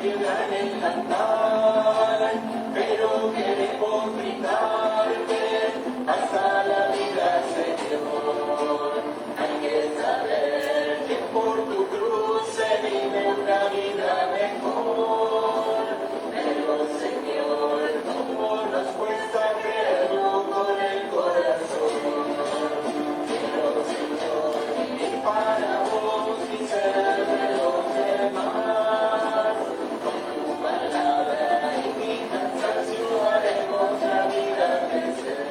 piedra en el cantar, pero queremos brindarte hasta la vida, Señor. Hay que saber que por tu cruz se vive una vida mejor, pero Señor, como nos cuesta creerlo con el corazón. Pero Señor, vivir para vos y ser de los demás, con tu palabra y mi cansancio haremos la vida crecer.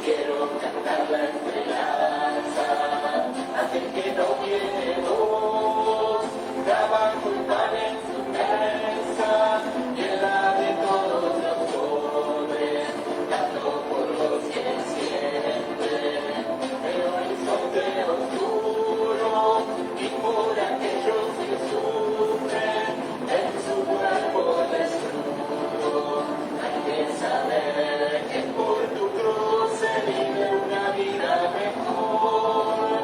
Quiero cantar la esperanza, aquel que no tiene voz, trabajo y pan en su mesa, y en la de todos los pobres, canto por los que sienten el horizonte oscuro, y por aquellos que sufren en su cuerpo desnudo. Hay que saber que por tu cruz se vive una vida mejor,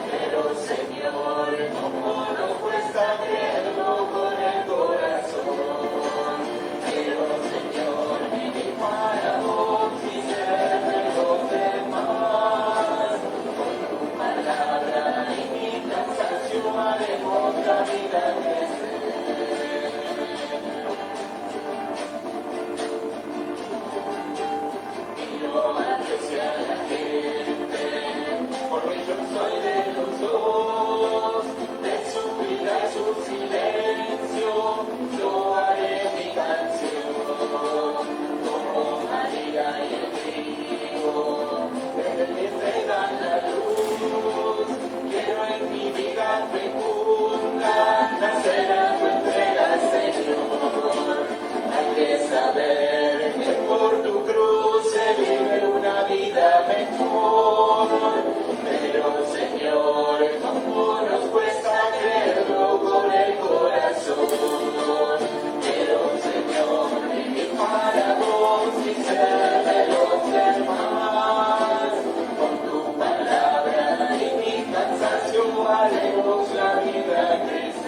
pero Señor, como nos cuesta creerlo con el corazón. Pero Señor, vivir para vos y ser de los demás, con tu palabra y mi cansancio haremos la vida crecer. Miro hacia la gente, porque yo soy de los dos, de su vida y su silencio, yo haré mi canción, como María y el trigo, desde que entregan la luz, quiero en mi vida fecunda nacer a tu entrega, Señor. Hay que saber que por tu cruz se vive una vida mejor, pero Señor, como nos cuesta creerlo con el corazón. Pero Señor, vivir para vos y ser de los demás, con tu palabra y mi cansancio haremos la vida crecer.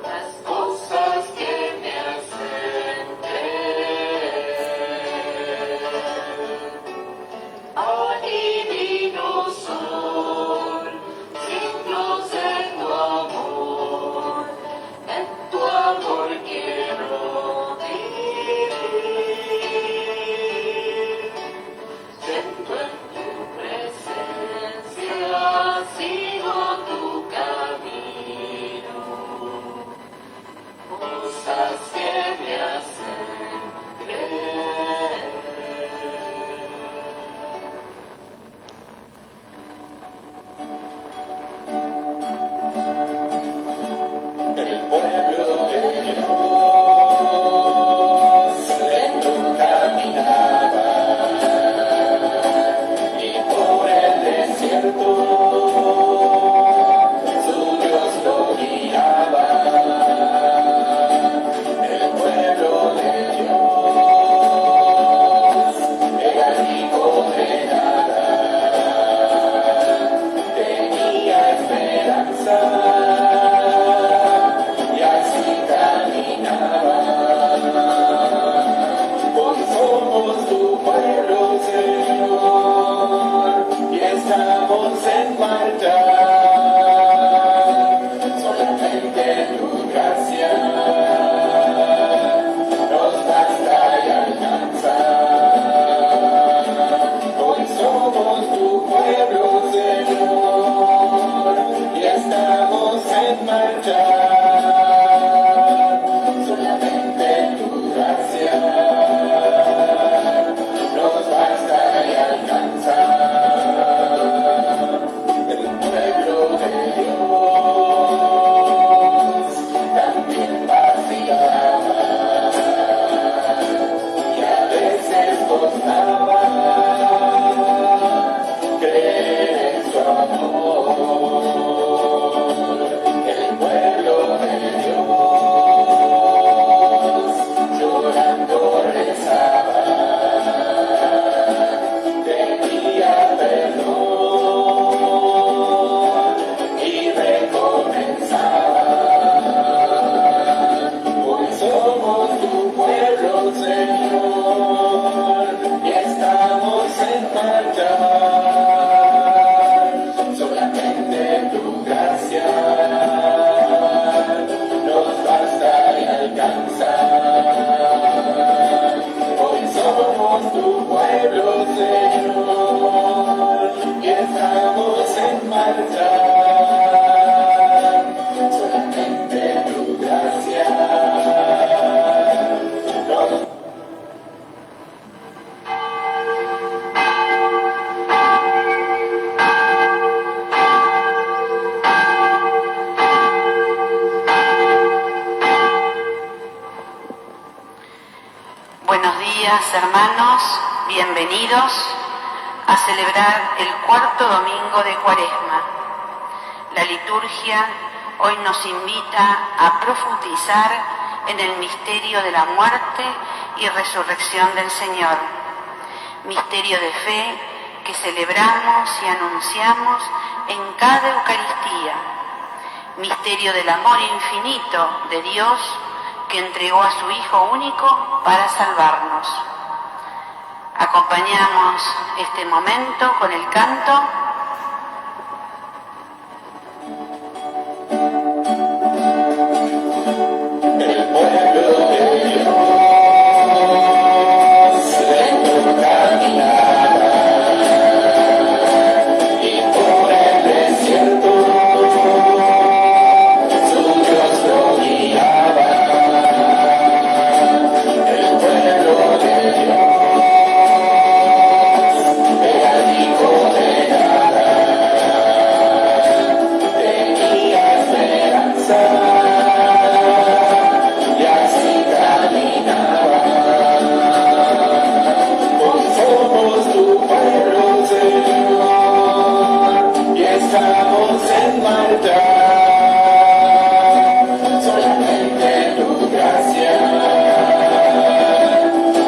Las cosas que me días, hermanos, bienvenidos a celebrar el cuarto domingo de Cuaresma. La liturgia hoy nos invita a profundizar en el misterio de la muerte y resurrección del Señor, misterio de fe que celebramos y anunciamos en cada Eucaristía, misterio del amor infinito de Dios que entregó a su Hijo único para salvarnos. Acompañamos este momento con el canto El pueblo de Dios lento caminaba y por el desierto su Dios lo guiaba. El pueblo de Dios era el hijo de nada, tenía esperanza. Estamos en marcha, solamente tu gracia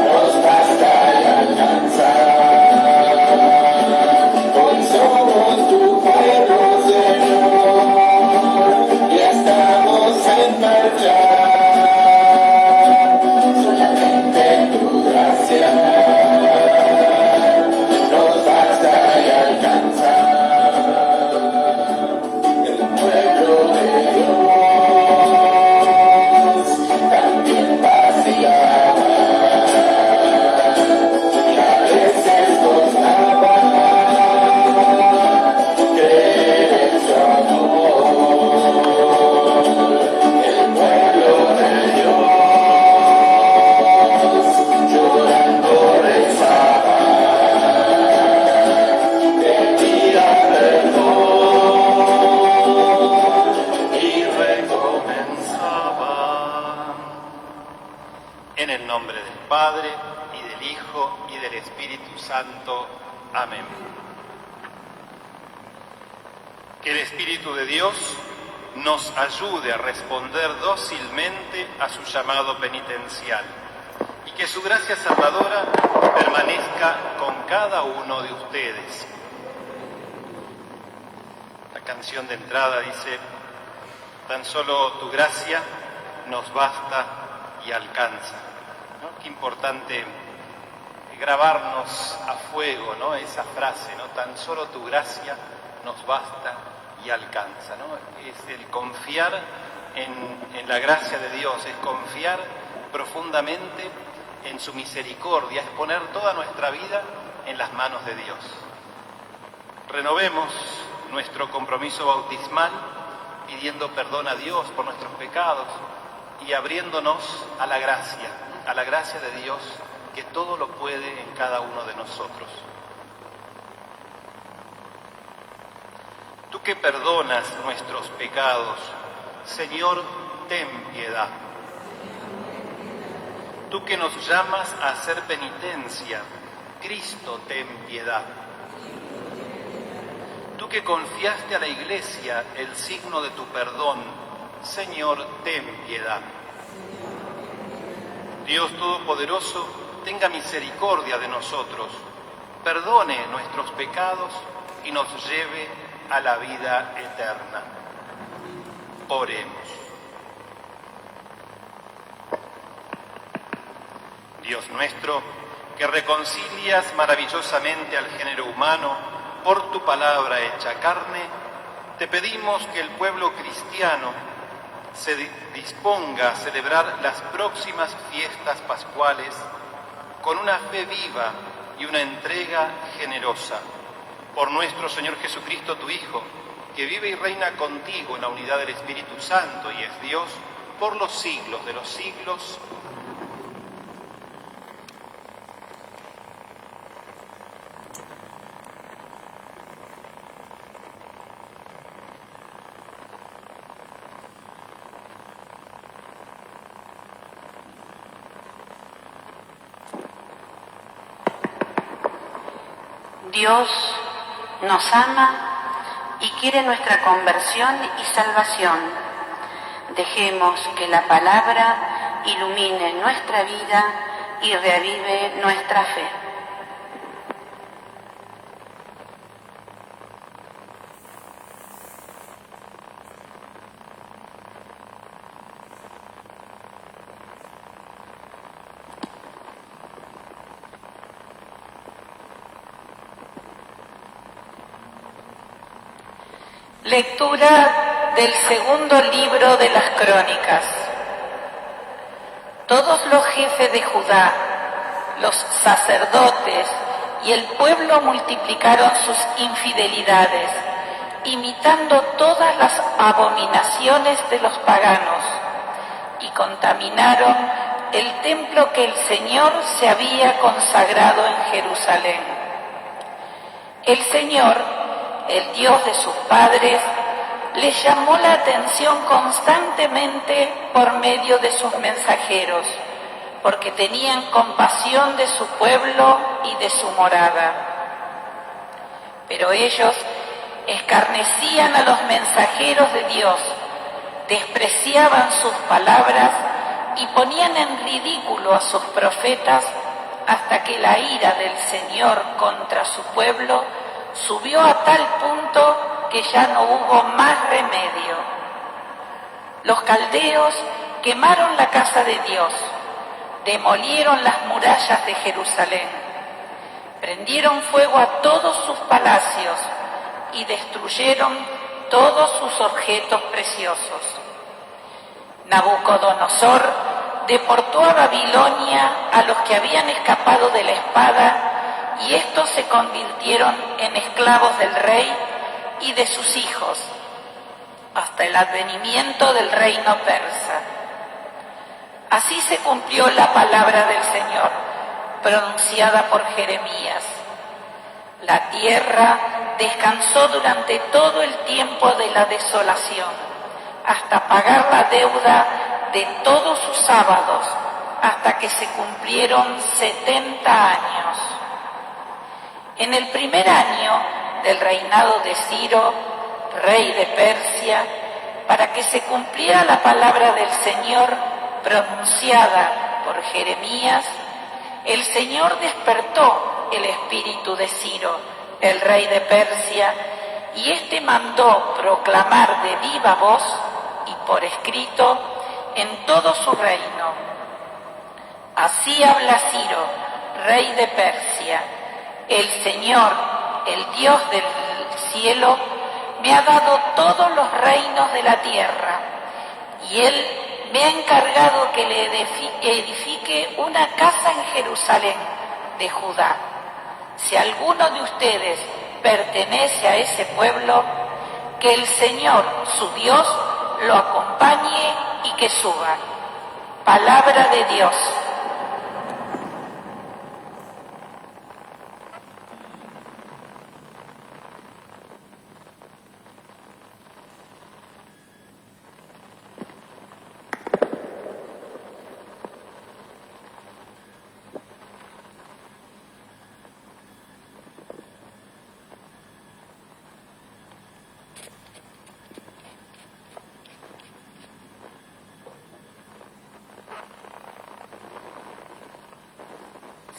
nos basta y alcanza. Hoy somos tu pueblo, Señor, y estamos en marcha, solamente tu gracia nos basta y alcanza. En el nombre del Padre, y del Hijo, y del Espíritu Santo. Amén. Que el Espíritu de Dios nos ayude a responder dócilmente a su llamado penitencial y que su gracia salvadora permanezca con cada uno de ustedes. La canción de entrada dice: tan solo tu gracia nos basta y alcanza. ¿No? Qué importante grabarnos a fuego, ¿no? Esa frase, ¿no? Tan solo tu gracia nos basta y alcanza, ¿no? Es el confiar en la gracia de Dios, es confiar profundamente en su misericordia, es poner toda nuestra vida en las manos de Dios. Renovemos nuestro compromiso bautismal pidiendo perdón a Dios por nuestros pecados y abriéndonos a la gracia de Dios que todo lo puede en cada uno de nosotros. Tú que perdonas nuestros pecados, Señor, ten piedad. Tú que nos llamas a hacer penitencia, Cristo, ten piedad. Tú que confiaste a la Iglesia el signo de tu perdón, Señor, ten piedad. Dios Todopoderoso, tenga misericordia de nosotros, perdone nuestros pecados y nos lleve a la vida eterna. Oremos. Dios nuestro, que reconcilias maravillosamente al género humano por tu palabra hecha carne, te pedimos que el pueblo cristiano se disponga a celebrar las próximas fiestas pascuales con una fe viva y una entrega generosa. Por nuestro Señor Jesucristo, tu Hijo, que vive y reina contigo en la unidad del Espíritu Santo y es Dios por los siglos de los siglos. Dios nos ama y quiere nuestra conversión y salvación. Dejemos que la palabra ilumine nuestra vida y reavive nuestra fe. Lectura del segundo libro de las Crónicas. Todos los jefes de Judá, los sacerdotes y el pueblo multiplicaron sus infidelidades, imitando todas las abominaciones de los paganos, y contaminaron el templo que el Señor se había consagrado en Jerusalén. El Señor, el Dios de sus padres, les llamó la atención constantemente por medio de sus mensajeros, porque tenían compasión de su pueblo y de su morada. Pero ellos escarnecían a los mensajeros de Dios, despreciaban sus palabras y ponían en ridículo a sus profetas, hasta que la ira del Señor contra su pueblo subió a tal punto que ya no hubo más remedio. Los caldeos quemaron la casa de Dios, demolieron las murallas de Jerusalén, prendieron fuego a todos sus palacios y destruyeron todos sus objetos preciosos. Nabucodonosor deportó a Babilonia a los que habían escapado de la espada, y estos se convirtieron en esclavos del rey y de sus hijos, hasta el advenimiento del reino persa. Así se cumplió la palabra del Señor, pronunciada por Jeremías. La tierra descansó durante todo el tiempo de la desolación, hasta pagar la deuda de todos sus sábados, hasta que se cumplieron 70 años. En el primer año del reinado de Ciro, rey de Persia, para que se cumpliera la palabra del Señor pronunciada por Jeremías, el Señor despertó el espíritu de Ciro, el rey de Persia, y éste mandó proclamar de viva voz y por escrito en todo su reino: así habla Ciro, rey de Persia: el Señor, el Dios del cielo, me ha dado todos los reinos de la tierra, y Él me ha encargado que le edifique una casa en Jerusalén de Judá. Si alguno de ustedes pertenece a ese pueblo, que el Señor, su Dios, lo acompañe y que suba. Palabra de Dios.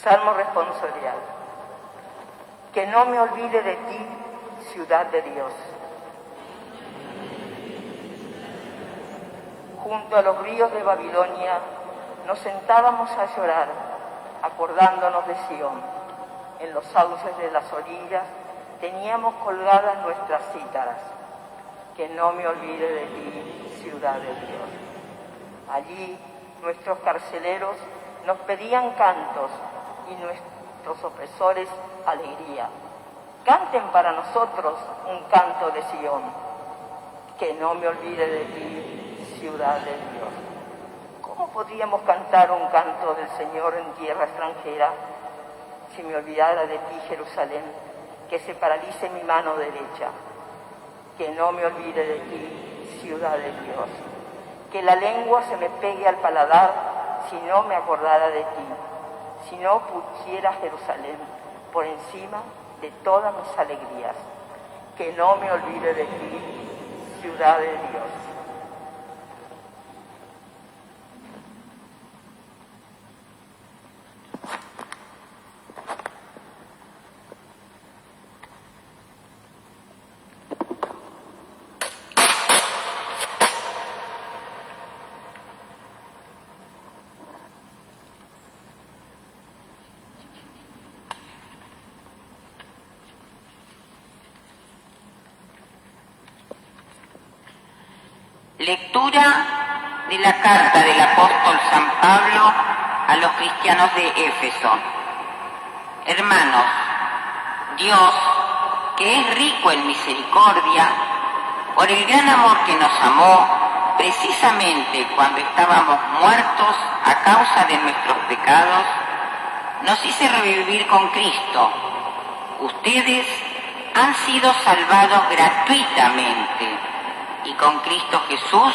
Salmo responsorial. Que no me olvide de ti, ciudad de Dios. Junto a los ríos de Babilonia nos sentábamos a llorar, acordándonos de Sión. En los sauces de las orillas teníamos colgadas nuestras cítaras. Que no me olvide de ti, ciudad de Dios. Allí nuestros carceleros nos pedían cantos y nuestros opresores alegría. Canten para nosotros un canto de Sión. Que no me olvide de ti, ciudad de Dios. ¿Cómo podríamos cantar un canto del Señor en tierra extranjera si me olvidara de ti, Jerusalén? Que se paralice mi mano derecha. Que no me olvide de ti, ciudad de Dios. Que la lengua se me pegue al paladar si no me acordara de ti. Si no pusiera Jerusalén por encima de todas mis alegrías. Que no me olvide de ti, ciudad de Dios. Lectura de la carta del apóstol San Pablo a los cristianos de Éfeso. Hermanos, Dios, que es rico en misericordia, por el gran amor que nos amó, precisamente cuando estábamos muertos a causa de nuestros pecados, nos hizo revivir con Cristo. Ustedes han sido salvados gratuitamente y con Cristo Jesús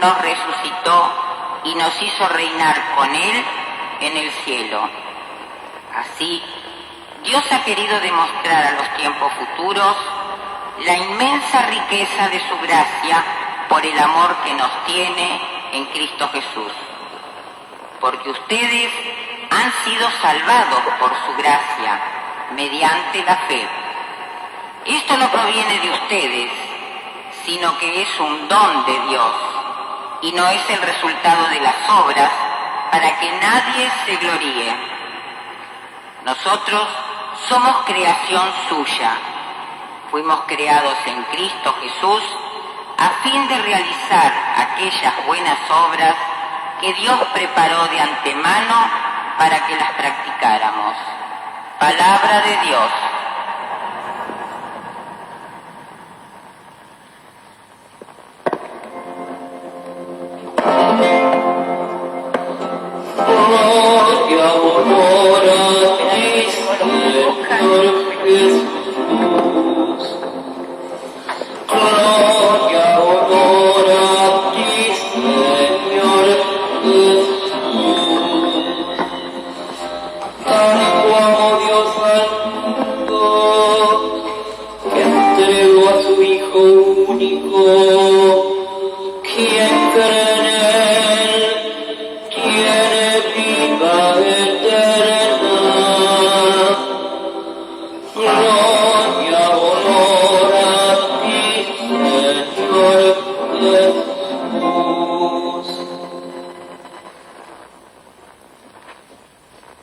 nos resucitó y nos hizo reinar con Él en el cielo. Así, Dios ha querido demostrar a los tiempos futuros la inmensa riqueza de su gracia por el amor que nos tiene en Cristo Jesús. Porque ustedes han sido salvados por su gracia mediante la fe. Esto no proviene de ustedes, sino que es un don de Dios y no es el resultado de las obras para que nadie se gloríe. Nosotros somos creación suya. Fuimos creados en Cristo Jesús a fin de realizar aquellas buenas obras que Dios preparó de antemano para que las practicáramos. Palabra de Dios.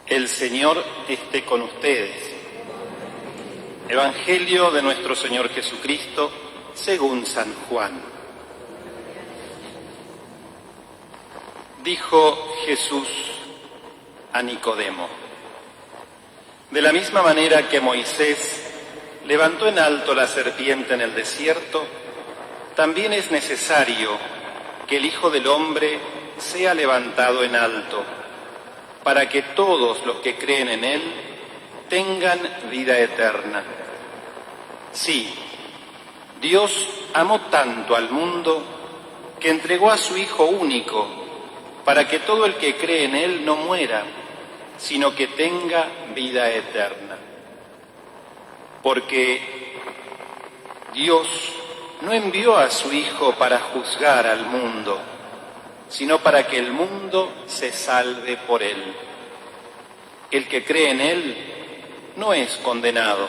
El Señor esté con ustedes. Evangelio de nuestro Señor Jesucristo según San Juan. Dijo Jesús a Nicodemo: de la misma manera que Moisés levantó en alto la serpiente en el desierto, también es necesario que el Hijo del Hombre sea levantado en alto, para que todos los que creen en Él tengan vida eterna. Sí, Dios amó tanto al mundo que entregó a su Hijo único, para que todo el que cree en Él no muera, sino que tenga vida eterna. Porque Dios no envió a su Hijo para juzgar al mundo, sino para que el mundo se salve por Él. El que cree en Él no es condenado.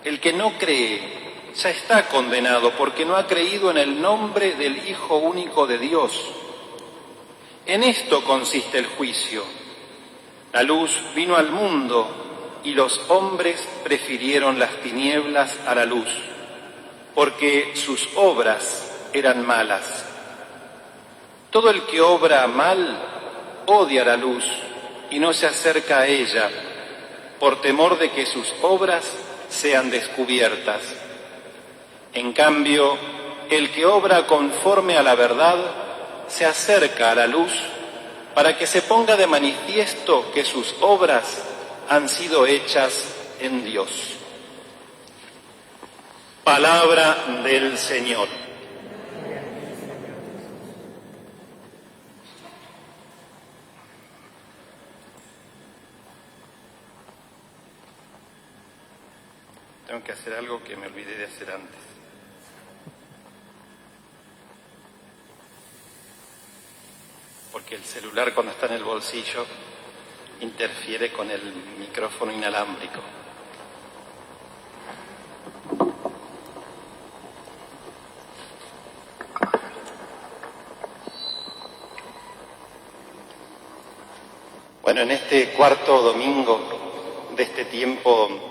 El que no cree ya está condenado porque no ha creído en el nombre del Hijo único de Dios. En esto consiste el juicio. La luz vino al mundo y los hombres prefirieron las tinieblas a la luz, porque sus obras eran malas. Todo el que obra mal odia la luz y no se acerca a ella, por temor de que sus obras sean descubiertas. En cambio, el que obra conforme a la verdad se acerca a la luz para que se ponga de manifiesto que sus obras han sido hechas en Dios. Palabra del Señor. Tengo que hacer algo que me olvidé de hacer antes. Porque el celular, cuando está en el bolsillo, interfiere con el micrófono inalámbrico. Bueno, en este cuarto domingo de este tiempo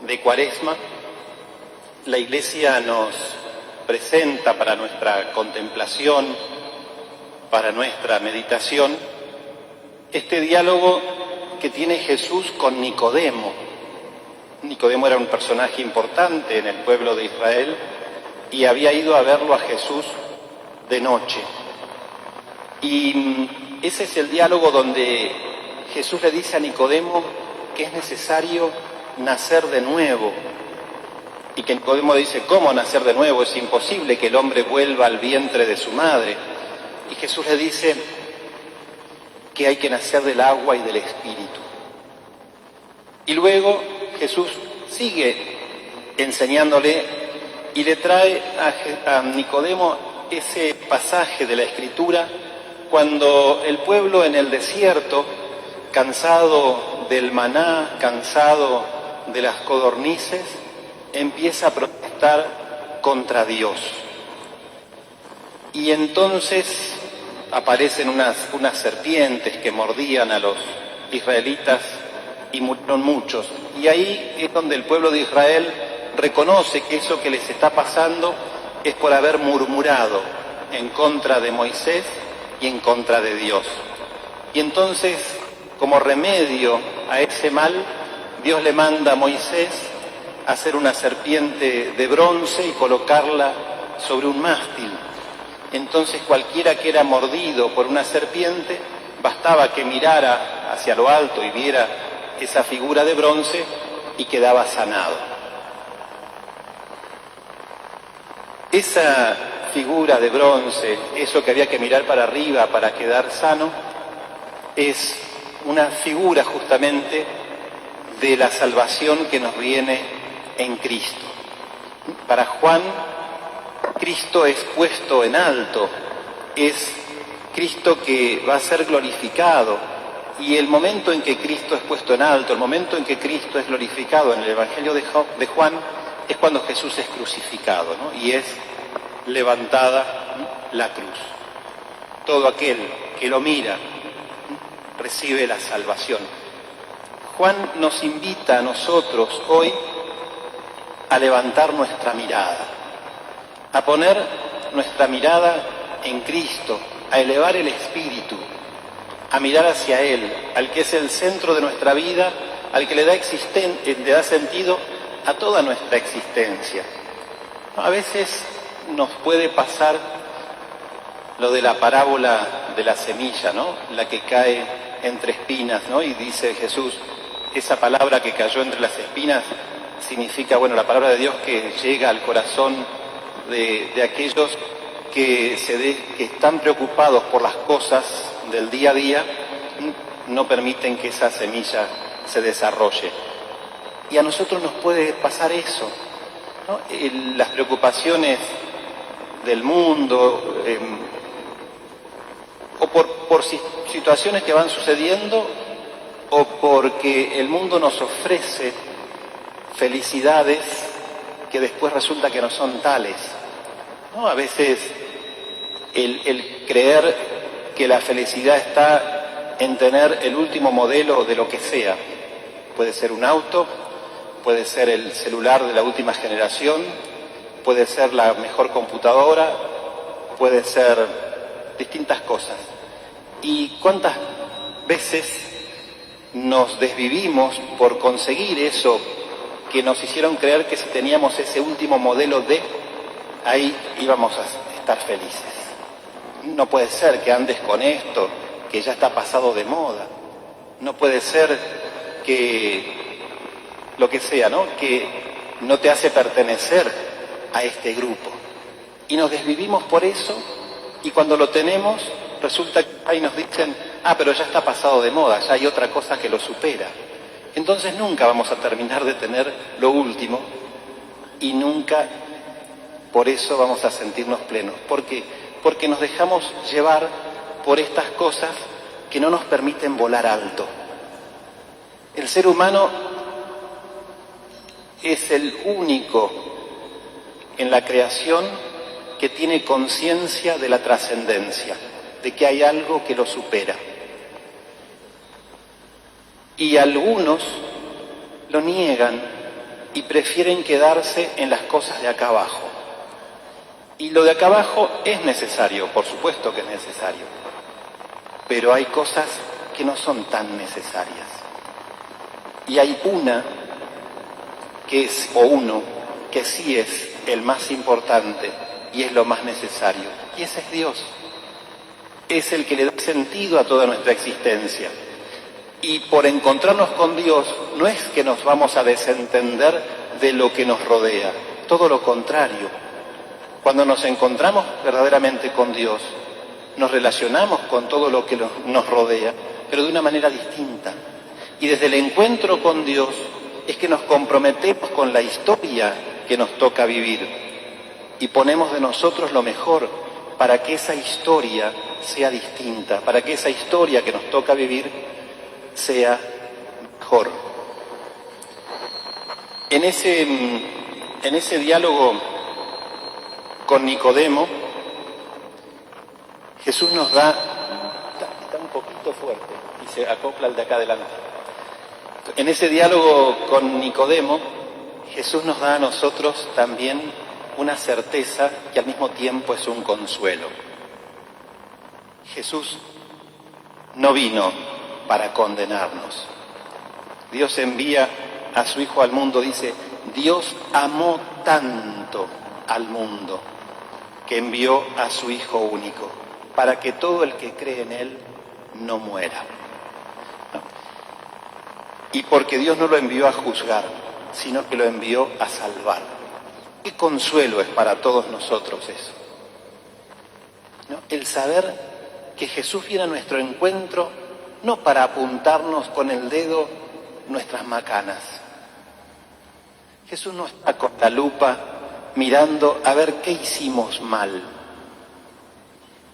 de Cuaresma, la Iglesia nos presenta para nuestra contemplación, para nuestra meditación, este diálogo que tiene Jesús con Nicodemo. Nicodemo era un personaje importante en el pueblo de Israel y había ido a verlo a Jesús de noche. Y ese es el diálogo donde Jesús le dice a Nicodemo que es necesario nacer de nuevo. Y que Nicodemo dice, ¿cómo nacer de nuevo? Es imposible que el hombre vuelva al vientre de su madre. Y Jesús le dice que hay que nacer del agua y del Espíritu. Y luego Jesús sigue enseñándole y le trae a Nicodemo ese pasaje de la Escritura cuando el pueblo en el desierto, cansado del maná, cansado de las codornices, empieza a protestar contra Dios. Y entonces aparecen unas serpientes que mordían a los israelitas y murieron muchos. Y ahí es donde el pueblo de Israel reconoce que eso que les está pasando es por haber murmurado en contra de Moisés y en contra de Dios. Y entonces, como remedio a ese mal, Dios le manda a Moisés a hacer una serpiente de bronce y colocarla sobre un mástil. Entonces cualquiera que era mordido por una serpiente, bastaba que mirara hacia lo alto y viera esa figura de bronce y quedaba sanado. Esa figura de bronce, eso que había que mirar para arriba para quedar sano, es una figura justamente de la salvación que nos viene en Cristo. Para Juan, Cristo es puesto en alto, es Cristo que va a ser glorificado, y el momento en que Cristo es puesto en alto, el momento en que Cristo es glorificado en el Evangelio de Juan, es cuando Jesús es crucificado, ¿no? Y es levantada la cruz. Todo aquel que lo mira recibe la salvación. Juan nos invita a nosotros hoy a levantar nuestra mirada, a poner nuestra mirada en Cristo, a elevar el espíritu, a mirar hacia Él, al que es el centro de nuestra vida, al que le da sentido a toda nuestra existencia. A veces nos puede pasar lo de la parábola de la semilla, ¿no? La que cae entre espinas, ¿no? Y dice Jesús, esa palabra que cayó entre las espinas significa, bueno, la palabra de Dios que llega al corazón de aquellos que están preocupados por las cosas del día a día, no permiten que esa semilla se desarrolle. Y a nosotros nos puede pasar eso, ¿no? Las preocupaciones del mundo, o por situaciones que van sucediendo, o porque el mundo nos ofrece felicidades que después resulta que no son tales, ¿no? A veces el creer que la felicidad está en tener el último modelo de lo que sea. Puede ser un auto, puede ser el celular de la última generación, puede ser la mejor computadora, puede ser distintas cosas. ¿Y cuántas veces nos desvivimos por conseguir eso que nos hicieron creer que si teníamos ese último modelo ahí íbamos a estar felices? No puede ser que andes con esto, que ya está pasado de moda. No puede ser que lo que sea, ¿no? Que no te hace pertenecer a este grupo. Y nos desvivimos por eso, y cuando lo tenemos, resulta que ahí nos dicen, pero ya está pasado de moda, ya hay otra cosa que lo supera. Entonces nunca vamos a terminar de tener lo último, y nunca por eso vamos a sentirnos plenos. ¿Por qué? Porque nos dejamos llevar por estas cosas que no nos permiten volar alto. El ser humano es el único en la creación que tiene conciencia de la trascendencia, de que hay algo que lo supera. Y algunos lo niegan y prefieren quedarse en las cosas de acá abajo. Y lo de acá abajo es necesario, por supuesto que es necesario, pero hay cosas que no son tan necesarias. Y hay una que es, o uno, que sí es el más importante y es lo más necesario, y ese es Dios. Es el que le da sentido a toda nuestra existencia. Y por encontrarnos con Dios, no es que nos vamos a desentender de lo que nos rodea, todo lo contrario. Cuando nos encontramos verdaderamente con Dios, nos relacionamos con todo lo que nos rodea, pero de una manera distinta. Y desde el encuentro con Dios es que nos comprometemos con la historia que nos toca vivir y ponemos de nosotros lo mejor para que esa historia sea distinta, para que esa historia que nos toca vivir sea mejor. En ese diálogo con Nicodemo, Jesús nos da, está un poquito fuerte y se acopla al de acá adelante. En ese diálogo con Nicodemo, Jesús nos da a nosotros también una certeza que al mismo tiempo es un consuelo. Jesús no vino para condenarnos. Dios envía a su Hijo al mundo, dice, Dios amó tanto al mundo que envió a su Hijo único, para que todo el que cree en Él no muera. Y porque Dios no lo envió a juzgar, sino que lo envió a salvar. Qué consuelo es para todos nosotros eso, ¿no? El saber que Jesús viene a nuestro encuentro no para apuntarnos con el dedo nuestras macanas. Jesús no está con la lupa mirando a ver qué hicimos mal.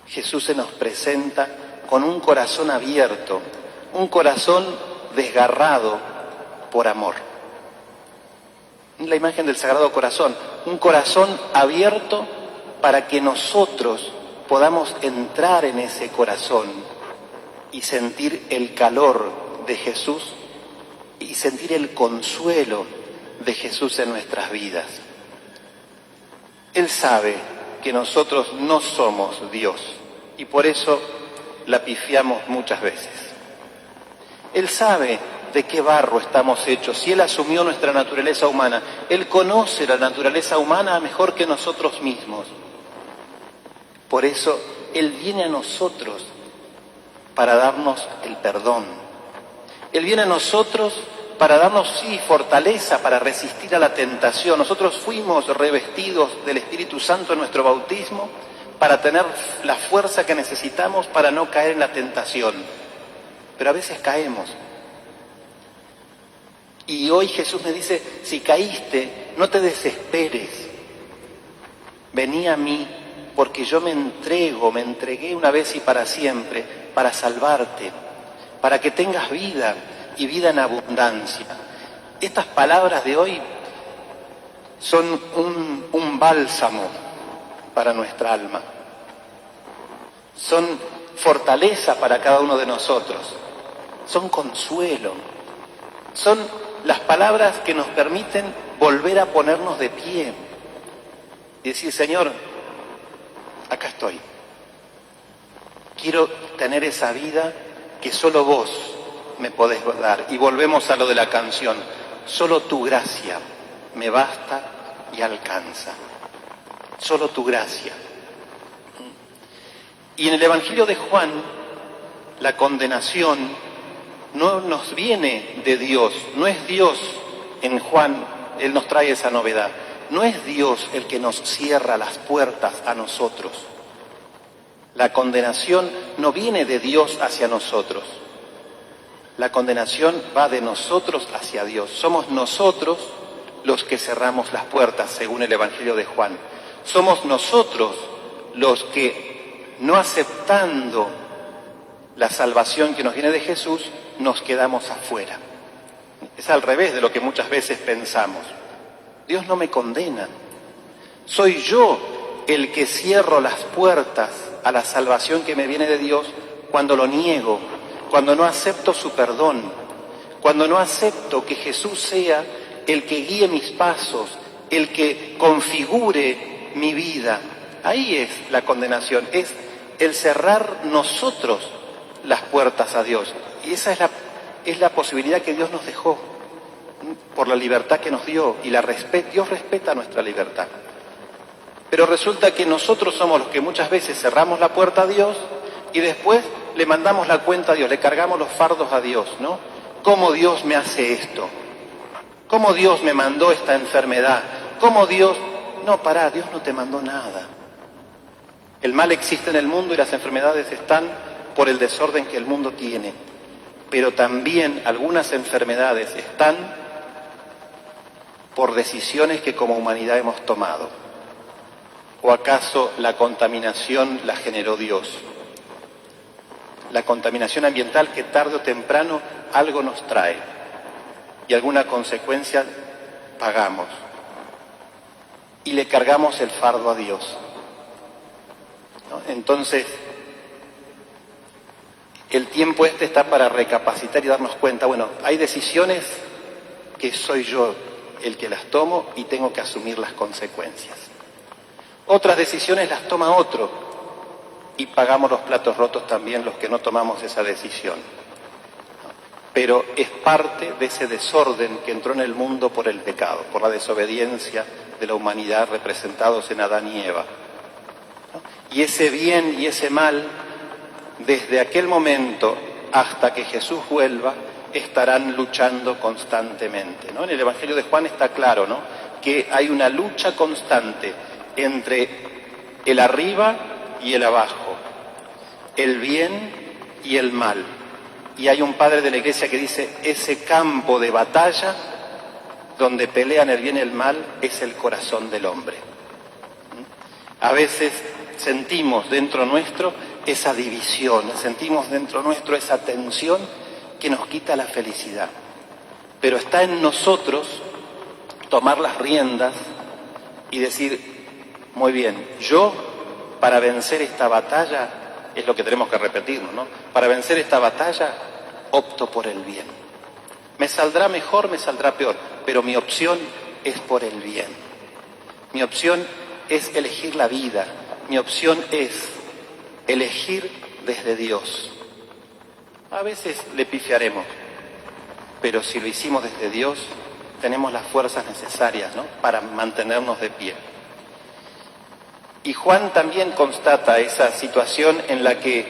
Jesús se nos presenta con un corazón abierto, un corazón desgarrado por amor. La imagen del Sagrado Corazón, un corazón abierto para que nosotros podamos entrar en ese corazón y sentir el calor de Jesús y sentir el consuelo de Jesús en nuestras vidas. Él sabe que nosotros no somos Dios y por eso la pifiamos muchas veces. Él sabe de qué barro estamos hechos. Si Él asumió nuestra naturaleza humana, Él conoce la naturaleza humana mejor que nosotros mismos. Por eso Él viene a nosotros para darnos el perdón. Él viene a nosotros para darnos, sí, fortaleza para resistir a la tentación. Nosotros fuimos revestidos del Espíritu Santo en nuestro bautismo para tener la fuerza que necesitamos para no caer en la tentación. Pero a veces caemos. Y hoy Jesús me dice, si caíste, no te desesperes. Vení a mí, porque yo me entregué una vez y para siempre, para salvarte, para que tengas vida y vida en abundancia. Estas palabras de hoy son un bálsamo para nuestra alma. Son fortaleza para cada uno de nosotros. Son consuelo. Son las palabras que nos permiten volver a ponernos de pie y decir, Señor, acá estoy. Quiero tener esa vida que solo vos me podés dar. Y volvemos a lo de la canción. Solo tu gracia me basta y alcanza. Solo tu gracia. Y en el Evangelio de Juan, la condenación no nos viene de Dios, no es Dios. En Juan, Él nos trae esa novedad. No es Dios el que nos cierra las puertas a nosotros. La condenación no viene de Dios hacia nosotros. La condenación va de nosotros hacia Dios. Somos nosotros los que cerramos las puertas, según el Evangelio de Juan. Somos nosotros los que, no aceptando la salvación que nos viene de Jesús, nos quedamos afuera. Es al revés de lo que muchas veces pensamos. Dios no me condena. Soy yo el que cierro las puertas a la salvación que me viene de Dios cuando lo niego, cuando no acepto su perdón, cuando no acepto que Jesús sea el que guíe mis pasos, el que configure mi vida. Ahí es la condenación, es el cerrar nosotros las puertas a Dios. Y esa es la posibilidad que Dios nos dejó por la libertad que nos dio, y Dios respeta nuestra libertad. Pero resulta que nosotros somos los que muchas veces cerramos la puerta a Dios y después le mandamos la cuenta a Dios, le cargamos los fardos a Dios, ¿no? ¿Cómo Dios me hace esto? ¿Cómo Dios me mandó esta enfermedad? ¿Cómo Dios? No, pará, Dios no te mandó nada. El mal existe en el mundo y las enfermedades están por el desorden que el mundo tiene. Pero también algunas enfermedades están por decisiones que como humanidad hemos tomado. ¿O acaso la contaminación la generó Dios? La contaminación ambiental que tarde o temprano algo nos trae y alguna consecuencia pagamos y le cargamos el fardo a Dios, ¿no? Entonces, el tiempo está para recapacitar y darnos cuenta, bueno, hay decisiones que soy yo el que las tomo y tengo que asumir las consecuencias. Otras decisiones las toma otro y pagamos los platos rotos también los que no tomamos esa decisión. Pero es parte de ese desorden que entró en el mundo por el pecado, por la desobediencia de la humanidad representados en Adán y Eva. Y ese bien y ese mal, desde aquel momento hasta que Jesús vuelva, estarán luchando constantemente, ¿no? En el Evangelio de Juan está claro, ¿no?, que hay una lucha constante entre el arriba y el abajo, el bien y el mal. Y hay un padre de la iglesia que dice, ese campo de batalla donde pelean el bien y el mal es el corazón del hombre. A veces sentimos dentro nuestro esa división, sentimos dentro nuestro esa tensión que nos quita la felicidad. Pero está en nosotros tomar las riendas y decir, muy bien, yo para vencer esta batalla, es lo que tenemos que repetirnos, ¿no? Para vencer esta batalla, opto por el bien. Me saldrá mejor, me saldrá peor, pero mi opción es por el bien. Mi opción es elegir la vida. Mi opción es elegir desde Dios. A veces le pifiaremos, pero si lo hicimos desde Dios, tenemos las fuerzas necesarias, ¿no?, para mantenernos de pie. Y Juan también constata esa situación en la que,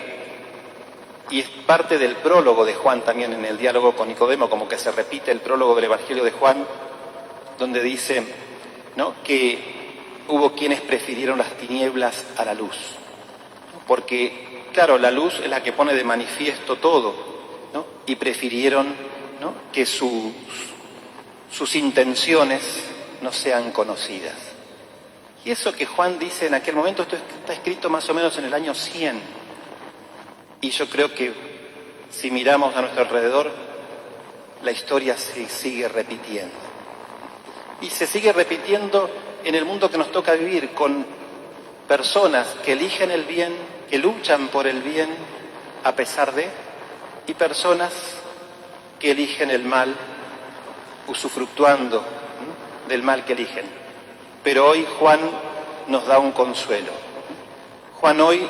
y es parte del prólogo de Juan también en el diálogo con Nicodemo, como que se repite el prólogo del Evangelio de Juan, donde dice, ¿no?, que hubo quienes prefirieron las tinieblas a la luz, porque, claro, la luz es la que pone de manifiesto todo, ¿no?, y prefirieron, ¿no?, que sus intenciones no sean conocidas. Y eso que Juan dice en aquel momento, esto está escrito más o menos en el año 100. Y yo creo que si miramos a nuestro alrededor, la historia se sigue repitiendo. Y se sigue repitiendo en el mundo que nos toca vivir, con personas que eligen el bien, que luchan por el bien a pesar de, y personas que eligen el mal, usufructuando del mal que eligen. Pero hoy Juan nos da un consuelo. Juan hoy,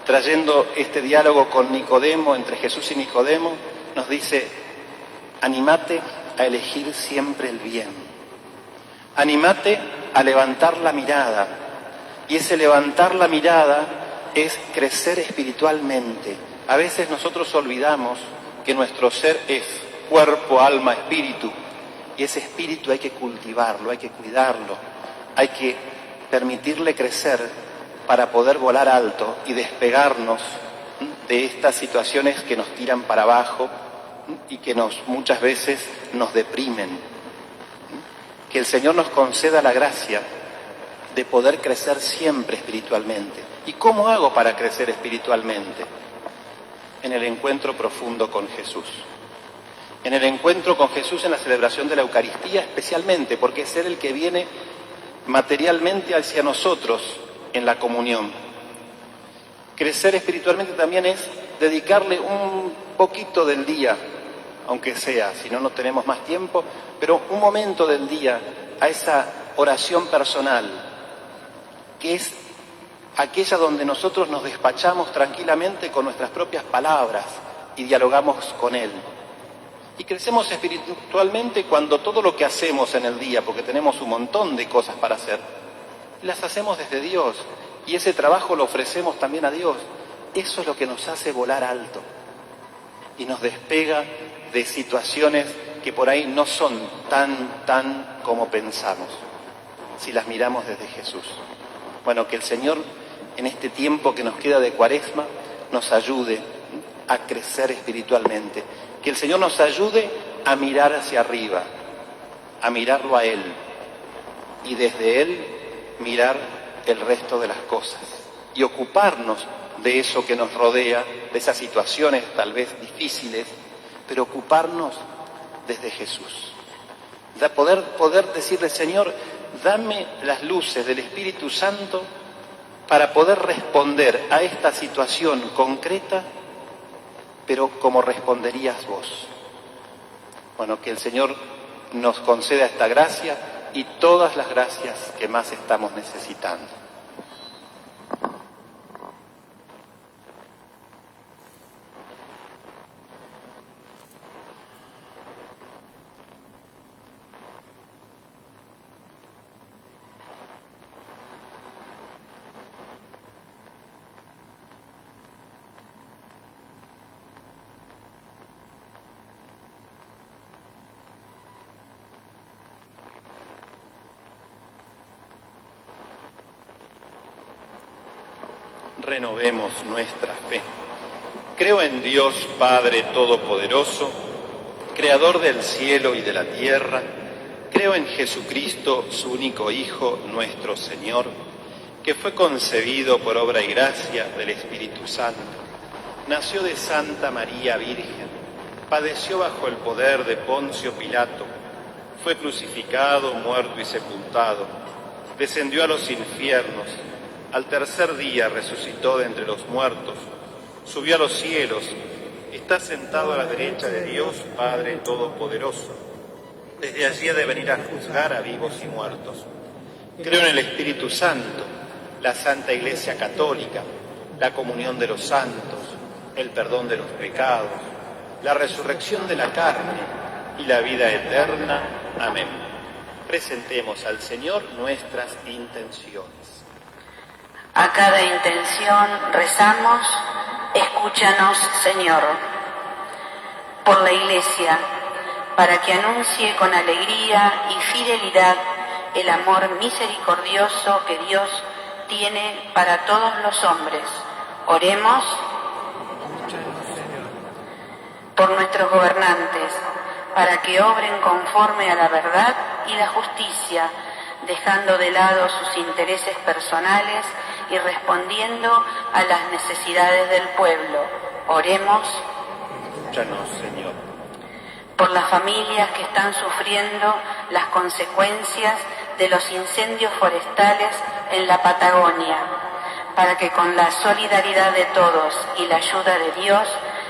trayendo este diálogo con Nicodemo, entre Jesús y Nicodemo, nos dice, anímate a elegir siempre el bien. Anímate a levantar la mirada. Y ese levantar la mirada es crecer espiritualmente. A veces nosotros olvidamos que nuestro ser es cuerpo, alma, espíritu. Y ese espíritu hay que cultivarlo, hay que cuidarlo, hay que permitirle crecer para poder volar alto y despegarnos de estas situaciones que nos tiran para abajo y que muchas veces nos deprimen. que el Señor nos conceda la gracia de poder crecer siempre espiritualmente. ¿Y cómo hago para crecer espiritualmente? En el encuentro profundo con Jesús. En el encuentro con Jesús en la celebración de la Eucaristía especialmente, porque es Él el que viene materialmente hacia nosotros en la comunión. Crecer espiritualmente también es dedicarle un poquito del día, aunque sea, si no, no tenemos más tiempo, pero un momento del día a esa oración personal, que es aquella donde nosotros nos despachamos tranquilamente con nuestras propias palabras y dialogamos con Él. Y crecemos espiritualmente cuando todo lo que hacemos en el día, porque tenemos un montón de cosas para hacer, las hacemos desde Dios, y ese trabajo lo ofrecemos también a Dios. Eso es lo que nos hace volar alto y nos despega de situaciones que por ahí no son tan como pensamos, si las miramos desde Jesús. Bueno, que el Señor en este tiempo que nos queda de Cuaresma nos ayude a crecer espiritualmente, que el Señor nos ayude a mirar hacia arriba, a mirarlo a Él y desde Él mirar el resto de las cosas y ocuparnos de eso que nos rodea, de esas situaciones tal vez difíciles, pero ocuparnos desde Jesús. Poder decirle, Señor, dame las luces del Espíritu Santo para poder responder a esta situación concreta, pero como responderías vos. Bueno, que el Señor nos conceda esta gracia y todas las gracias que más estamos necesitando. Renovemos nuestra fe. Creo en Dios Padre Todopoderoso, Creador del cielo y de la tierra. Creo en Jesucristo, su único Hijo, nuestro Señor, que fue concebido por obra y gracia del Espíritu Santo. Nació de Santa María Virgen, padeció bajo el poder de Poncio Pilato, fue crucificado, muerto y sepultado, descendió a los infiernos. Al tercer día resucitó de entre los muertos, subió a los cielos, está sentado a la derecha de Dios Padre Todopoderoso. Desde allí ha de venir a juzgar a vivos y muertos. Creo en el Espíritu Santo, la Santa Iglesia Católica, la comunión de los santos, el perdón de los pecados, la resurrección de la carne y la vida eterna. Amén. Presentemos al Señor nuestras intenciones. A cada intención rezamos, escúchanos, Señor. Por la Iglesia, para que anuncie con alegría y fidelidad el amor misericordioso que Dios tiene para todos los hombres. Oremos. Por nuestros gobernantes, para que obren conforme a la verdad y la justicia, dejando de lado sus intereses personales y respondiendo a las necesidades del pueblo. Oremos. Escúchanos, Señor. Por las familias que están sufriendo las consecuencias de los incendios forestales en la Patagonia, para que con la solidaridad de todos y la ayuda de Dios,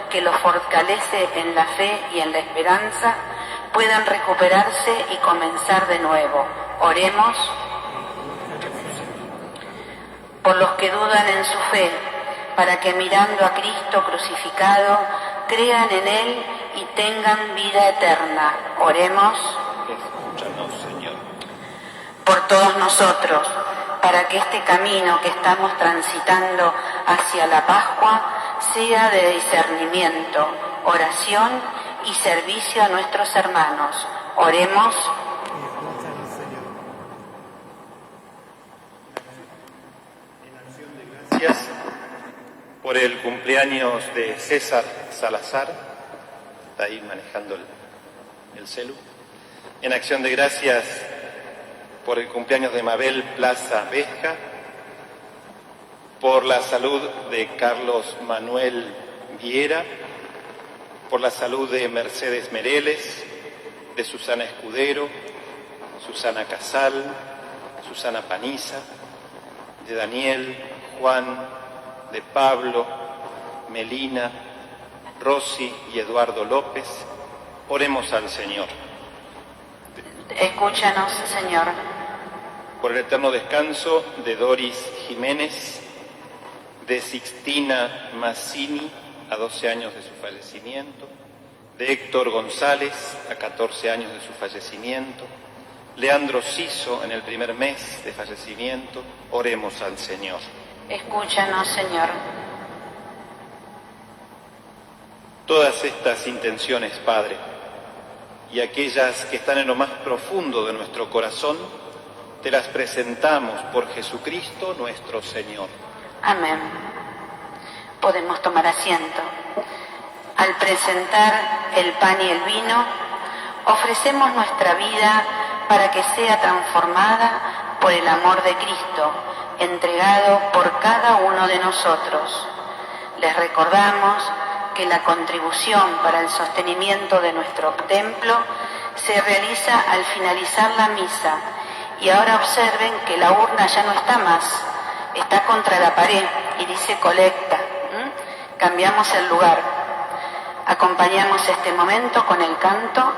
que los fortalece en la fe y en la esperanza, puedan recuperarse y comenzar de nuevo. Oremos. Por los que dudan en su fe, para que mirando a Cristo crucificado, crean en Él y tengan vida eterna. Oremos. Escúchanos, Señor. Por todos nosotros, para que este camino que estamos transitando hacia la Pascua sea de discernimiento, oración y servicio a nuestros hermanos. Oremos. Gracias por el cumpleaños de César Salazar, está ahí manejando el celu. En acción de gracias por el cumpleaños de Mabel Plaza Vesca, por la salud de Carlos Manuel Viera, por la salud de Mercedes Mereles, de Susana Escudero, Susana Casal, Susana Paniza, de Daniel, Juan, de Pablo, Melina, Rosy y Eduardo López. Oremos al Señor. Escúchanos, Señor. Por el eterno descanso de Doris Jiménez, de Sixtina Mazzini, a 12 años de su fallecimiento, de Héctor González, a 14 años de su fallecimiento, Leandro Ciso, en el primer mes de fallecimiento. Oremos al Señor. Escúchanos, Señor. Todas estas intenciones, Padre, y aquellas que están en lo más profundo de nuestro corazón, te las presentamos por Jesucristo nuestro Señor. Amén. Podemos tomar asiento. Al presentar el pan y el vino, ofrecemos nuestra vida para que sea transformada por el amor de Cristo, entregado por cada uno de nosotros. Les recordamos que la contribución para el sostenimiento de nuestro templo se realiza al finalizar la misa. Y ahora observen que la urna ya no está más, está contra la pared y dice colecta. Cambiamos el lugar. Acompañamos este momento con el canto.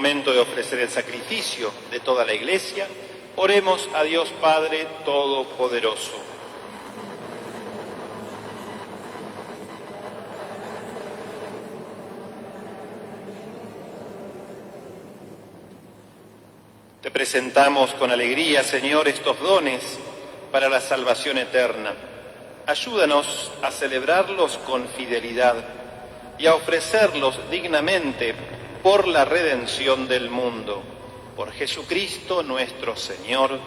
De ofrecer el sacrificio de toda la Iglesia, oremos a Dios Padre Todopoderoso. Te presentamos con alegría, Señor, estos dones para la salvación eterna. Ayúdanos a celebrarlos con fidelidad y a ofrecerlos dignamente por la redención del mundo, por Jesucristo nuestro Señor.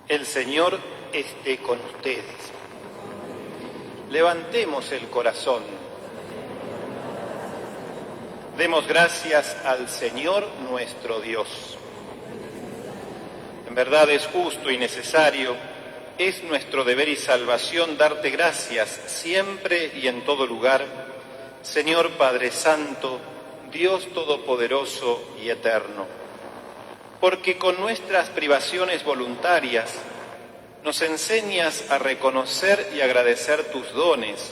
El Señor esté con ustedes. Levantemos el corazón. Demos gracias al Señor nuestro Dios. En verdad es justo y necesario, es nuestro deber y salvación darte gracias siempre y en todo lugar, Señor Padre Santo, Dios Todopoderoso y Eterno, porque con nuestras privaciones voluntarias nos enseñas a reconocer y agradecer tus dones,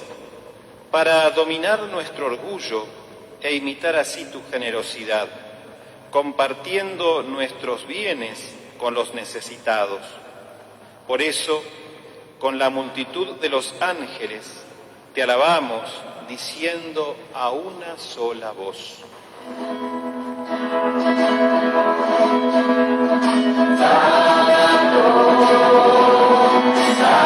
para dominar nuestro orgullo e imitar así tu generosidad, compartiendo nuestros bienes con los necesitados. Por eso, con la multitud de los ángeles, te alabamos, diciendo a una sola voz. Santo, Santo.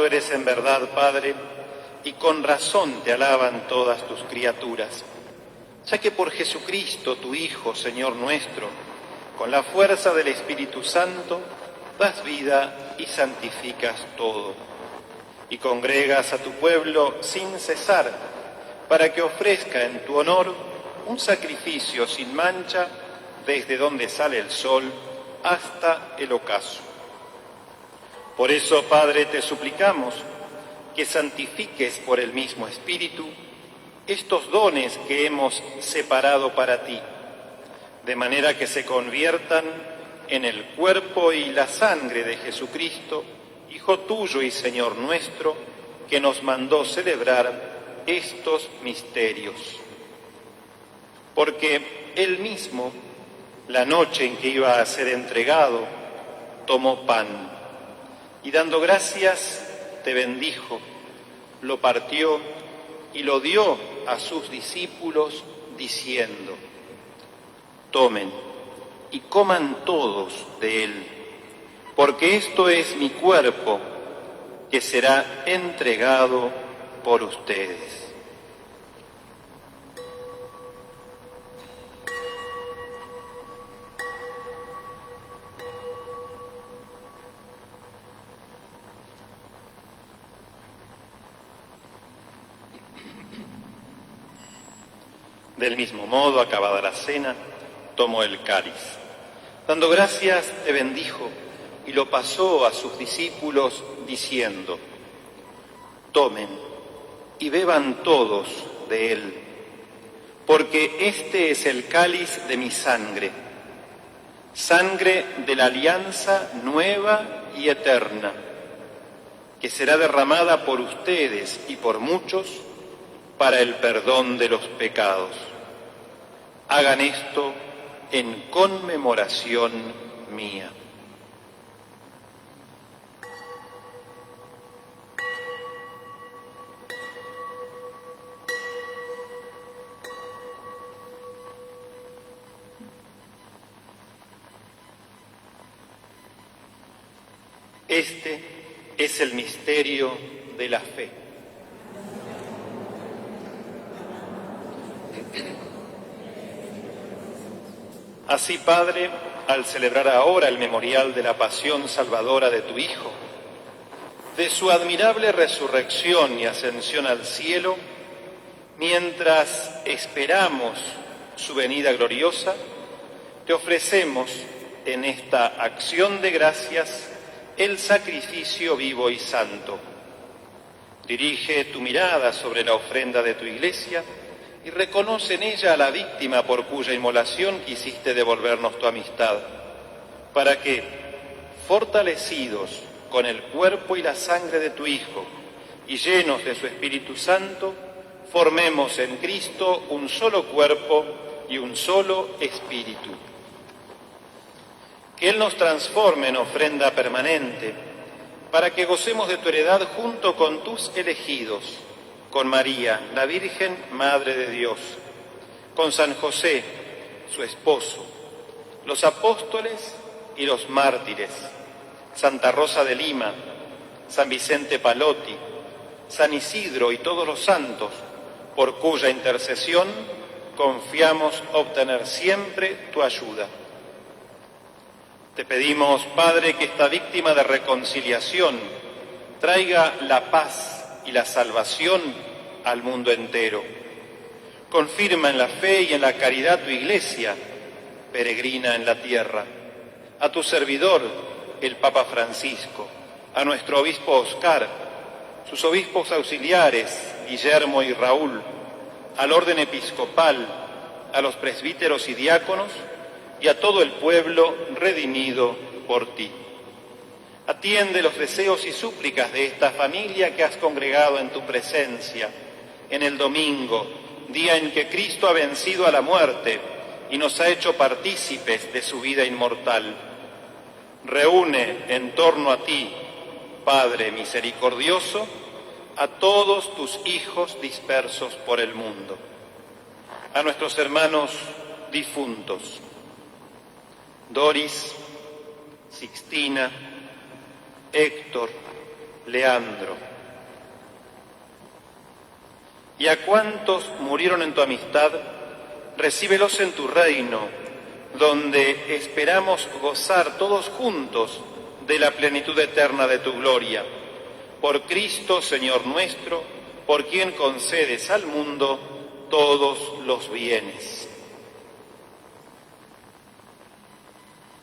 Santo eres en verdad, Padre, y con razón te alaban todas tus criaturas, ya que por Jesucristo, tu Hijo, Señor nuestro, con la fuerza del Espíritu Santo, das vida y santificas todo, y congregas a tu pueblo sin cesar, para que ofrezca en tu honor un sacrificio sin mancha desde donde sale el sol hasta el ocaso. Por eso, Padre, te suplicamos que santifiques por el mismo Espíritu estos dones que hemos separado para ti, de manera que se conviertan en el cuerpo y la sangre de Jesucristo, Hijo tuyo y Señor nuestro, que nos mandó celebrar estos misterios. Porque Él mismo, la noche en que iba a ser entregado, tomó pan y dando gracias te bendijo, lo partió y lo dio a sus discípulos diciendo: tomen y coman todos de él, porque esto es mi cuerpo que será entregado por ustedes. Del mismo modo, acabada la cena, tomó el cáliz. Dando gracias, te bendijo y lo pasó a sus discípulos diciendo: tomen y beban todos de él, porque este es el cáliz de mi sangre, sangre de la alianza nueva y eterna, que será derramada por ustedes y por muchos para el perdón de los pecados. Hagan esto en conmemoración mía. Este es el misterio de la fe. Así, Padre, al celebrar ahora el memorial de la pasión salvadora de tu Hijo, de su admirable resurrección y ascensión al cielo, mientras esperamos su venida gloriosa, te ofrecemos en esta acción de gracias el sacrificio vivo y santo. Dirige tu mirada sobre la ofrenda de tu Iglesia y reconoce en ella a la víctima por cuya inmolación quisiste devolvernos tu amistad, para que, fortalecidos con el cuerpo y la sangre de tu Hijo y llenos de su Espíritu Santo, formemos en Cristo un solo cuerpo y un solo espíritu. Que Él nos transforme en ofrenda permanente, para que gocemos de tu heredad junto con tus elegidos, con María, la Virgen Madre de Dios, con San José, su esposo, los apóstoles y los mártires, Santa Rosa de Lima, San Vicente Palotti, San Isidro y todos los santos, por cuya intercesión confiamos obtener siempre tu ayuda. Te pedimos, Padre, que esta víctima de reconciliación traiga la paz y la salvación al mundo entero. Confirma en la fe y en la caridad tu Iglesia, peregrina en la tierra. A tu servidor, el Papa Francisco, a nuestro obispo Oscar, sus obispos auxiliares, Guillermo y Raúl, al orden episcopal, a los presbíteros y diáconos, y a todo el pueblo redimido por ti. Atiende los deseos y súplicas de esta familia que has congregado en tu presencia, en el domingo, día en que Cristo ha vencido a la muerte y nos ha hecho partícipes de su vida inmortal. Reúne en torno a ti, Padre misericordioso, a todos tus hijos dispersos por el mundo. A nuestros hermanos difuntos, Doris, Sixtina, Héctor, Leandro. Y a cuantos murieron en tu amistad, recíbelos en tu reino, donde esperamos gozar todos juntos de la plenitud eterna de tu gloria. Por Cristo, Señor nuestro, por quien concedes al mundo todos los bienes.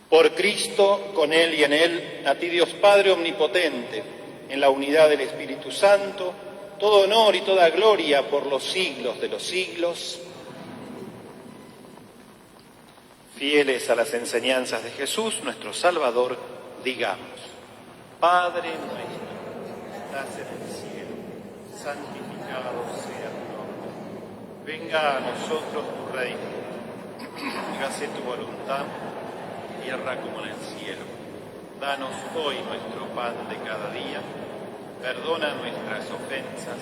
Por Cristo, con Él y en Él, a ti Dios Padre Omnipotente, en la unidad del Espíritu Santo, todo honor y toda gloria por los siglos de los siglos. Fieles a las enseñanzas de Jesús, nuestro Salvador, digamos: Padre nuestro, que estás en el cielo, santificado sea tu nombre. Venga a nosotros tu reino. Hágase tu voluntad, tierra como en el cielo. Danos hoy nuestro pan de cada día. Perdona nuestras ofensas,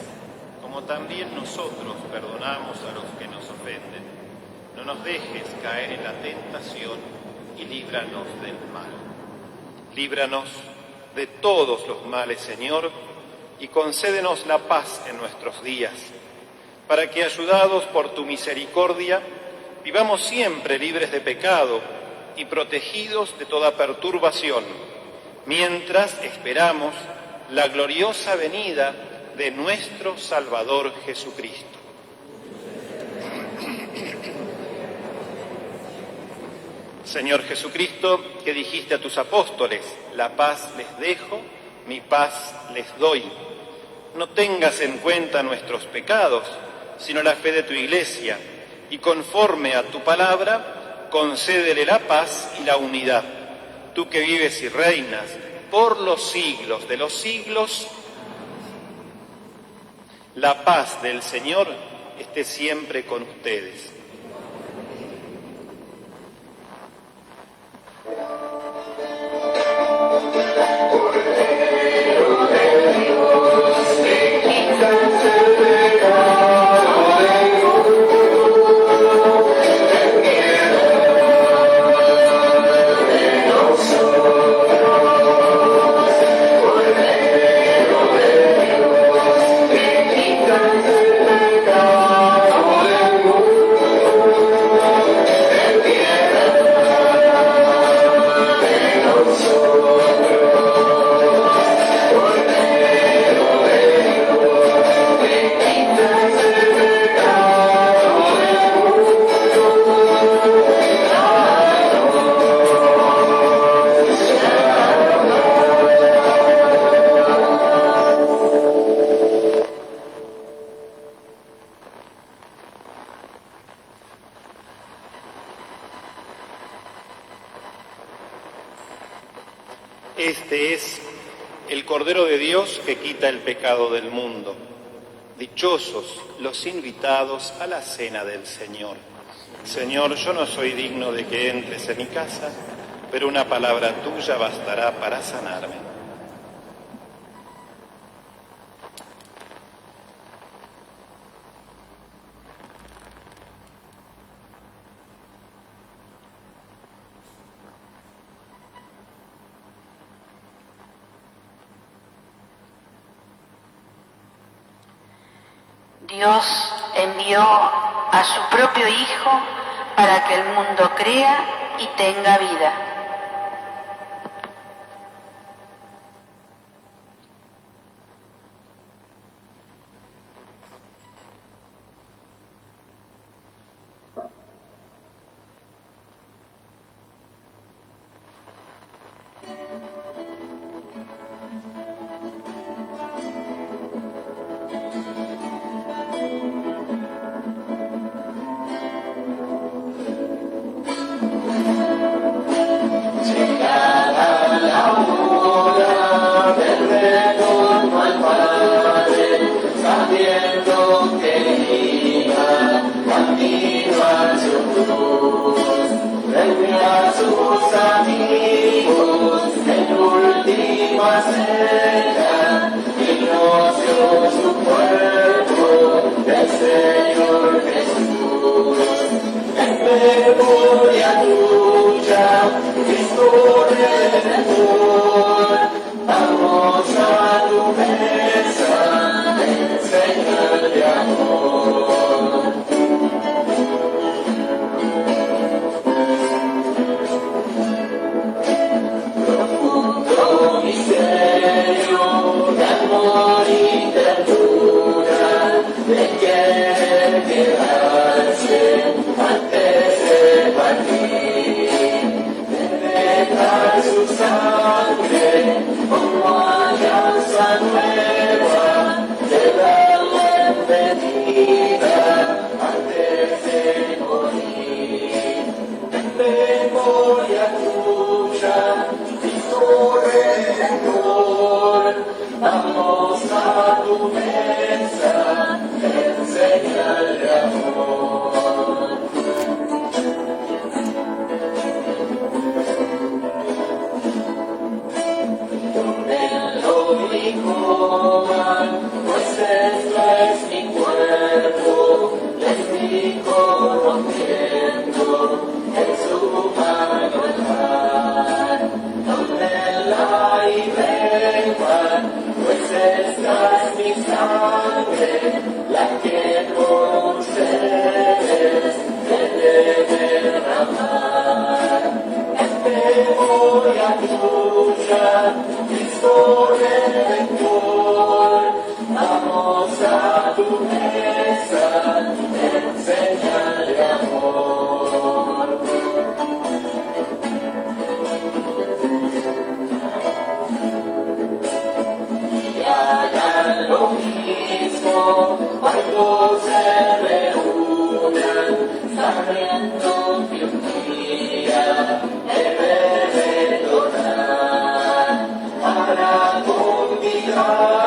como también nosotros perdonamos a los que nos ofenden. No nos dejes caer en la tentación y líbranos del mal. Líbranos de todos los males, Señor, y concédenos la paz en nuestros días, para que, ayudados por tu misericordia, vivamos siempre libres de pecado y protegidos de toda perturbación, mientras esperamos la gloriosa venida de nuestro Salvador Jesucristo. Señor Jesucristo, que dijiste a tus apóstoles: la paz les dejo, mi paz les doy. No tengas en cuenta nuestros pecados, sino la fe de tu Iglesia, y conforme a tu palabra, concédele la paz y la unidad. Tú que vives y reinas por los siglos de los siglos, la paz del Señor esté siempre con ustedes. Este es el Cordero de Dios que quita el pecado del mundo. Dichosos los invitados a la cena del Señor. Señor, yo no soy digno de que entres en mi casa, pero una palabra tuya bastará para sanarme. Dios envió a su propio Hijo para que el mundo crea y tenga vida. sabiendo que un día he de retornar para convidarlos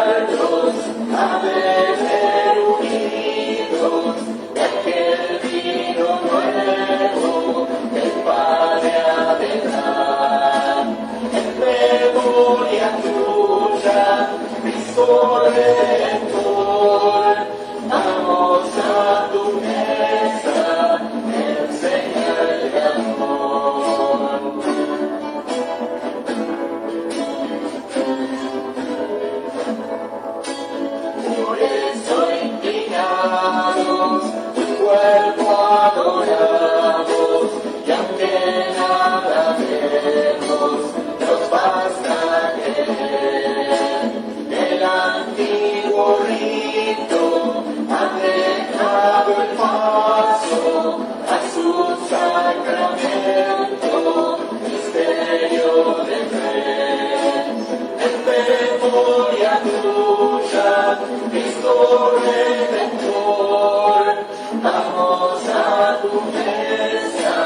a beber unidos de aquel vino nuevo que el Padre ha de dar. En memoria tuya, Cristo Redentor, vamos a tu mesa en señal de amor. Por eso inclinados, tu cuerpo adoramos, y aunque nada vemos, nos basta creer. El antiguo rito ha dejado el paso a su sacramento, misterio de fe. En memoria tuya, Cristo Redentor, vamos a tu mesa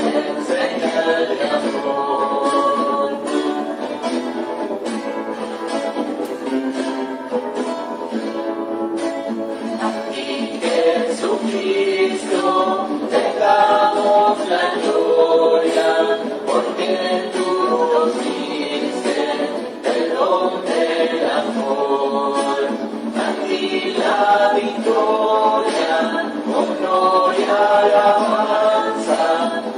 en señal de amor. A ti, Jesucristo, te damos la gloria, porque tú nos diste el don del amor. A ti la victoria, honor y alabanza,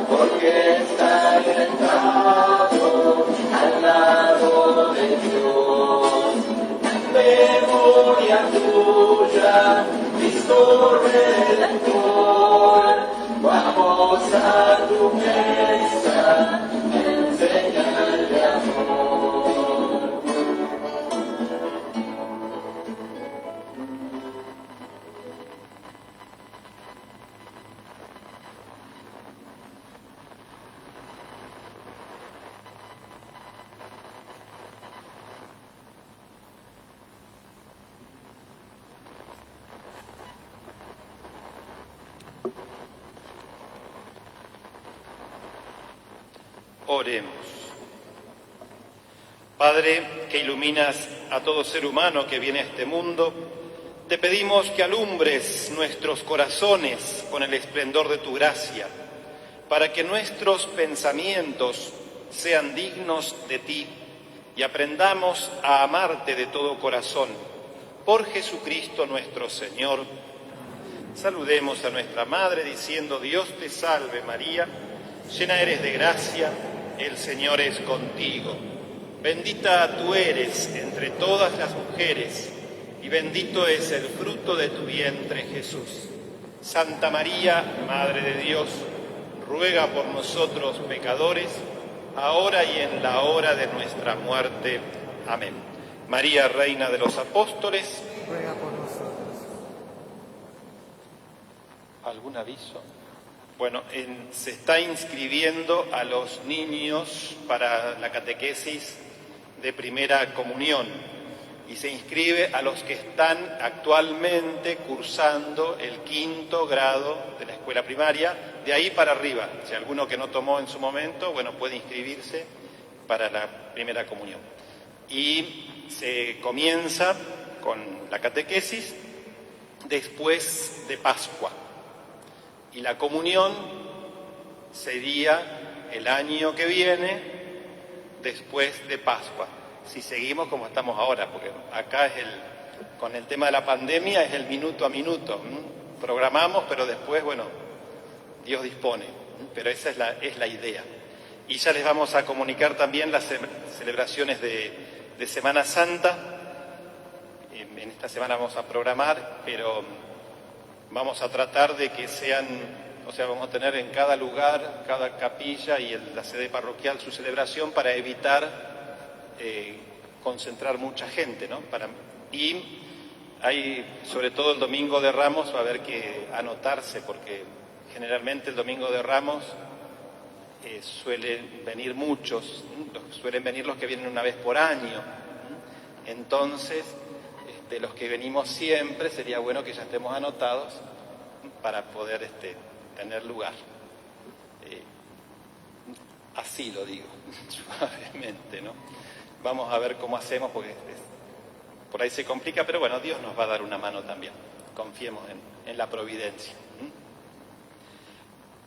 porque estás sentado al lado de Dios. En memoria tuya, Cristo Redentor, vamos a tu mesa en señal de amor. Oremos. Padre, que iluminas a todo ser humano que viene a este mundo, te pedimos que alumbres nuestros corazones con el esplendor de tu gracia, para que nuestros pensamientos sean dignos de ti y aprendamos a amarte de todo corazón. Por Jesucristo nuestro Señor. Saludemos a nuestra Madre diciendo: Dios te salve María, llena eres de gracia, el Señor es contigo. Bendita tú eres entre todas las mujeres, y bendito es el fruto de tu vientre, Jesús. Santa María, Madre de Dios, ruega por nosotros pecadores, ahora y en la hora de nuestra muerte. Amén. María, Reina de los Apóstoles, ruega por nosotros. ¿Algún aviso? Bueno, se está inscribiendo a los niños para la catequesis de primera comunión y se inscribe a los que están actualmente cursando el 5º grado de la escuela primaria, de ahí para arriba. Si alguno que no tomó en su momento, bueno, puede inscribirse para la primera comunión. Y se comienza con la catequesis después de Pascua. Y la comunión sería el año que viene, después de Pascua. Si seguimos como estamos ahora, porque acá con el tema de la pandemia es el minuto a minuto. Programamos, pero después, bueno, Dios dispone. Pero esa es la idea. Y ya les vamos a comunicar también las celebraciones de Semana Santa. En esta semana vamos a programar, pero vamos a tratar de que sean, o sea, vamos a tener en cada lugar, cada capilla y en la sede parroquial su celebración para evitar concentrar mucha gente, ¿no? Y hay, sobre todo el Domingo de Ramos, va a haber que anotarse, porque generalmente el Domingo de Ramos suelen venir muchos, suelen venir los que vienen una vez por año. Entonces, los que venimos siempre, sería bueno que ya estemos anotados para poder tener lugar. Así lo digo, suavemente, ¿no? Vamos a ver cómo hacemos, porque por ahí se complica, pero bueno, Dios nos va a dar una mano también. Confiemos en la providencia.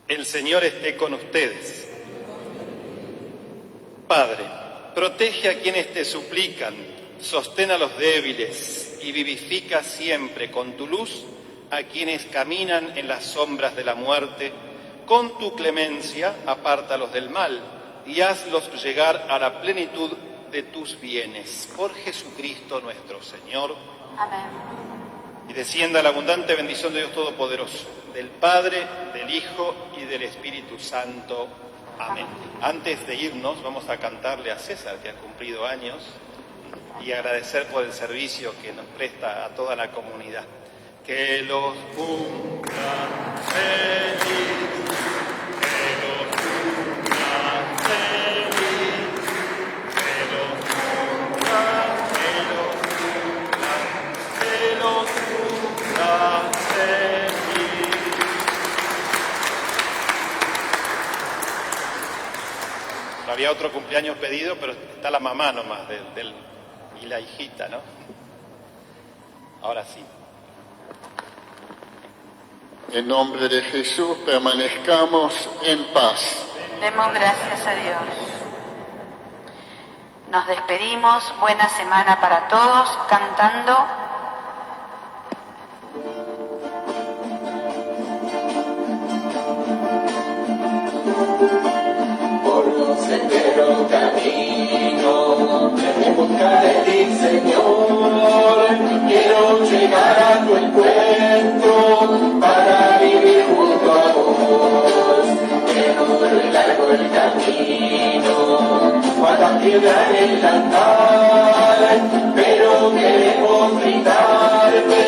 El Señor esté con ustedes. Padre, protege a quienes te suplican, sostén a los débiles y vivifica siempre con tu luz a quienes caminan en las sombras de la muerte. Con tu clemencia, apártalos del mal y hazlos llegar a la plenitud de tus bienes. Por Jesucristo nuestro Señor. Amén. Y descienda la abundante bendición de Dios Todopoderoso, del Padre, del Hijo y del Espíritu Santo. Amén. Antes de irnos, vamos a cantarle a César, que ha cumplido años, y agradecer por el servicio que nos presta a toda la comunidad. Que los cumplan feliz, que los cumplan feliz, que los cumplan, que los cumplan, que los cumplan feliz. Había otro cumpleaños pedido, pero está la mamá nomás y la hijita, ¿no? Ahora sí. En nombre de Jesús permanezcamos en paz. Demos gracias a Dios. Nos despedimos. Buena semana para todos, cantando. Por un sendero camino, en busca de ti, Señor. Quiero llegar a tu encuentro para vivir junto a vos. Que duro y largo el camino, falta piedra en el andar, pero queremos gritarte,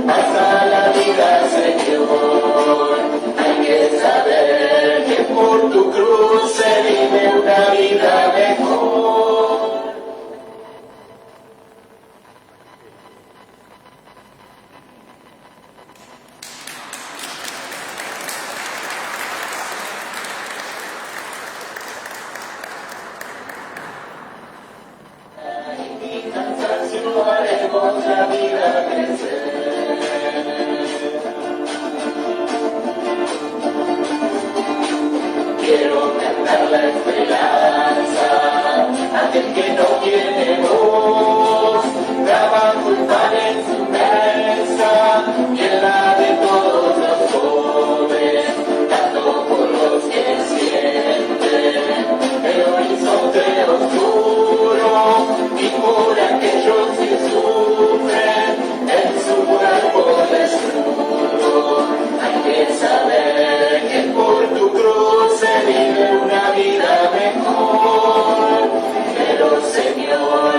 pasa la vida, Señor. Hay que saber que por tu cruz se vive una vida mejor. Mi cansancio haremos la vida crecer. Quiero cantar la esperanza, aquel que no tiene voz, trabajo y pan en su mesa, y en la de todos los pobres, canto por los que sienten el horizonte oscuro, y por aquellos que sufren en su cuerpo desnudo. Hay que saber que por tu cruz se vive una vida mejor, pero Señor,